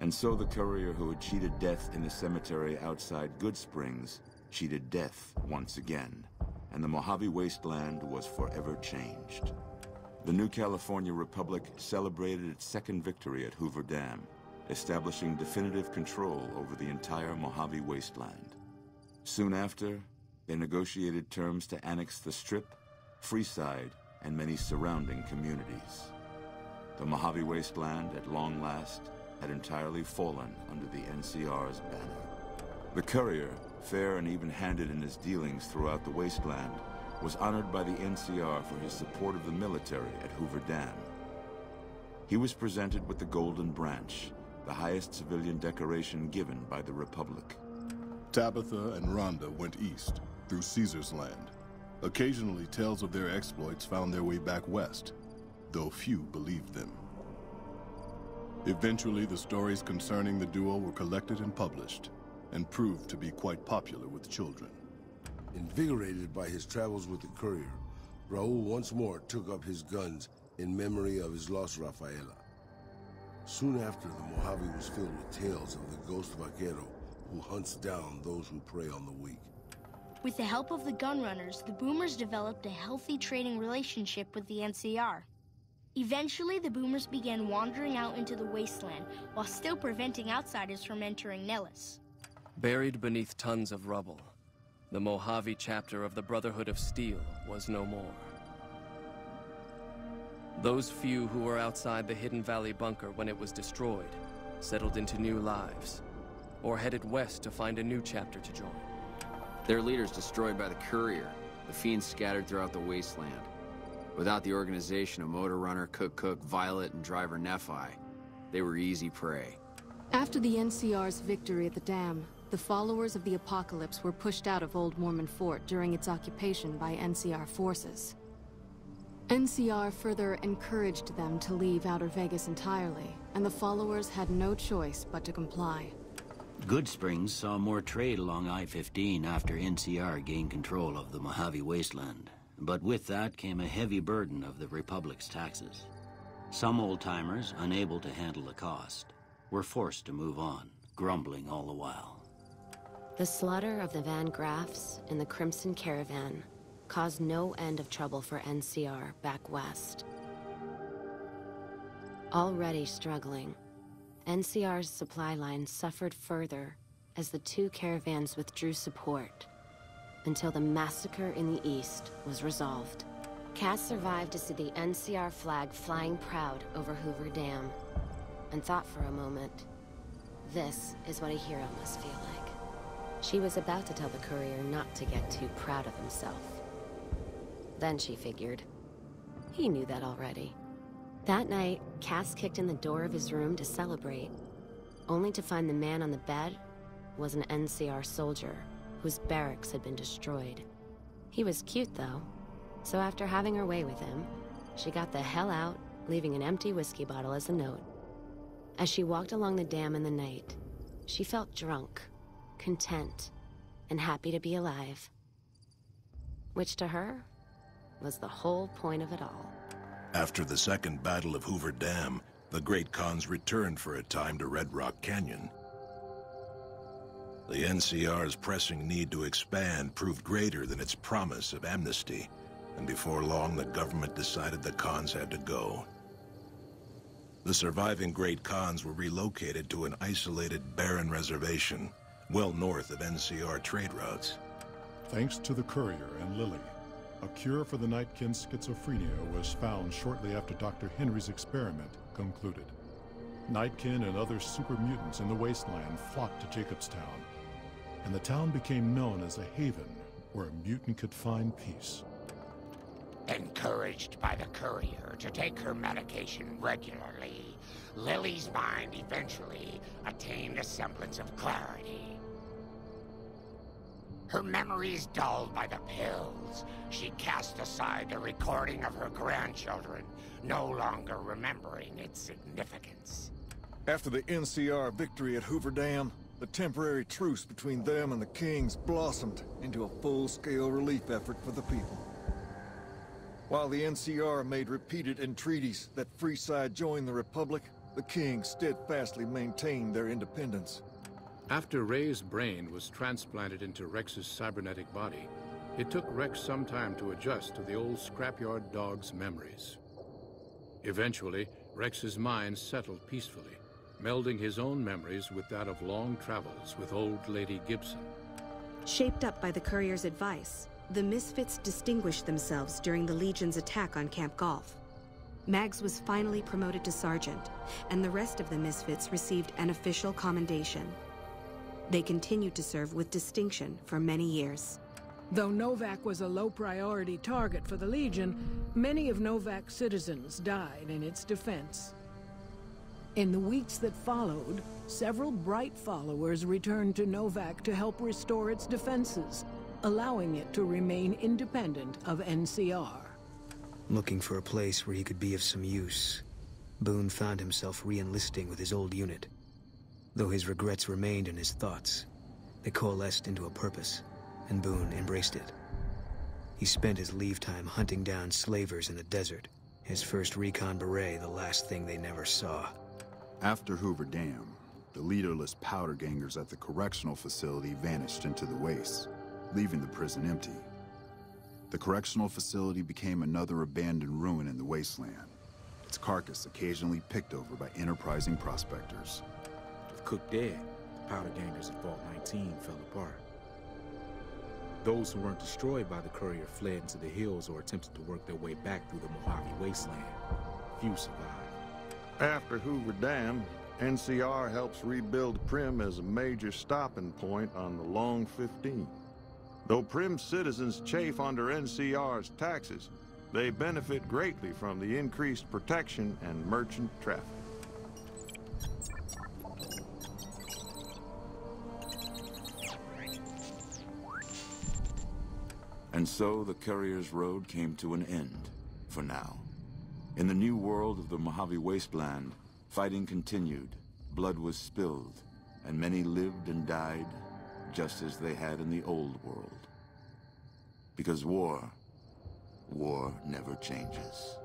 And so the courier who had cheated death in the cemetery outside Good Springs cheated death once again, and the Mojave wasteland was forever changed. The new California Republic celebrated its second victory at Hoover Dam, establishing definitive control over the entire Mojave wasteland. Soon after, they negotiated terms to annex the Strip, Freeside, and many surrounding communities. The Mojave wasteland, at long last, had entirely fallen under the NCR's banner. The courier, fair and even-handed in his dealings throughout the wasteland, was honored by the NCR for his support of the military at Hoover Dam. He was presented with the Golden Branch, the highest civilian decoration given by the Republic. Tabitha and Rhonda went east, through Caesar's land. Occasionally, tales of their exploits found their way back west, though few believed them. Eventually, the stories concerning the duo were collected and published, and proved to be quite popular with children. Invigorated by his travels with the courier, Raul once more took up his guns in memory of his lost Rafaela. Soon after, the Mojave was filled with tales of the ghost vaquero who hunts down those who prey on the weak. With the help of the gunrunners, the Boomers developed a healthy trading relationship with the NCR. Eventually, the Boomers began wandering out into the wasteland while still preventing outsiders from entering Nellis. Buried beneath tons of rubble, the Mojave chapter of the Brotherhood of Steel was no more. Those few who were outside the Hidden Valley bunker when it was destroyed settled into new lives, or headed west to find a new chapter to join. Their leaders destroyed by the courier, the fiends scattered throughout the wasteland. Without the organization of Motor Runner, Cook, Violet, and driver Nephi, they were easy prey. After the NCR's victory at the dam, the followers of the Apocalypse were pushed out of Old Mormon Fort during its occupation by NCR forces. NCR further encouraged them to leave Outer Vegas entirely, and the followers had no choice but to comply. Good Springs saw more trade along I-15 after NCR gained control of the Mojave wasteland. But with that came a heavy burden of the Republic's taxes. Some old-timers, unable to handle the cost, were forced to move on, grumbling all the while. The slaughter of the Van Graffs in the Crimson Caravan caused no end of trouble for NCR back west. Already struggling, NCR's supply line suffered further as the two caravans withdrew support, until the massacre in the east was resolved. Cass survived to see the NCR flag flying proud over Hoover Dam, and thought for a moment, this is what a hero must feel like. She was about to tell the courier not to get too proud of himself. Then she figured, he knew that already. That night, Cass kicked in the door of his room to celebrate, only to find the man on the bed was an NCR soldier whose barracks had been destroyed. He was cute, though, so after having her way with him, she got the hell out, leaving an empty whiskey bottle as a note. As she walked along the dam in the night, she felt drunk, content, and happy to be alive. Which to her was the whole point of it all. After the Second Battle of Hoover Dam, the Great Khans returned for a time to Red Rock Canyon. The NCR's pressing need to expand proved greater than its promise of amnesty, and before long the government decided the Khans had to go. The surviving Great Khans were relocated to an isolated, barren reservation, well north of NCR trade routes. Thanks to the courier and Lily, a cure for the Nightkin's schizophrenia was found shortly after Dr. Henry's experiment concluded. Nightkin and other super mutants in the wasteland flocked to Jacobstown, and the town became known as a haven where a mutant could find peace. Encouraged by the courier to take her medication regularly, Lily's mind eventually attained a semblance of clarity. Her memories dulled by the pills, she cast aside the recording of her grandchildren, no longer remembering its significance. After the NCR victory at Hoover Dam, the temporary truce between them and the Kings blossomed into a full-scale relief effort for the people. While the NCR made repeated entreaties that Freeside join the Republic, the kings steadfastly maintained their independence. After Ray's brain was transplanted into Rex's cybernetic body, it took Rex some time to adjust to the old scrapyard dog's memories. Eventually, Rex's mind settled peacefully, melding his own memories with that of long travels with old Lady Gibson. Shaped up by the courier's advice, the Misfits distinguished themselves during the Legion's attack on Camp Golf. Mags was finally promoted to sergeant, and the rest of the Misfits received an official commendation. They continued to serve with distinction for many years. Though Novak was a low-priority target for the Legion, many of Novak's citizens died in its defense. In the weeks that followed, several bright followers returned to Novak to help restore its defenses, allowing it to remain independent of NCR. Looking for a place where he could be of some use, Boone found himself re-enlisting with his old unit. Though his regrets remained in his thoughts, they coalesced into a purpose, and Boone embraced it. He spent his leave time hunting down slavers in the desert, his first recon beret the last thing they never saw. After Hoover Dam, the leaderless powder gangers at the correctional facility vanished into the wastes, leaving the prison empty. The correctional facility became another abandoned ruin in the wasteland, its carcass occasionally picked over by enterprising prospectors. With Cook dead, the powder gangers at Vault 19 fell apart. Those who weren't destroyed by the courier fled into the hills or attempted to work their way back through the Mojave wasteland. Few survived. After Hoover Dam, NCR helps rebuild Prim as a major stopping point on the Long 15. Though Prim citizens chafe under NCR's taxes, they benefit greatly from the increased protection and merchant traffic. And so the Courier's Road came to an end, for now. In the new world of the Mojave Wasteland, fighting continued, blood was spilled, and many lived and died just as they had in the old world. Because war never changes.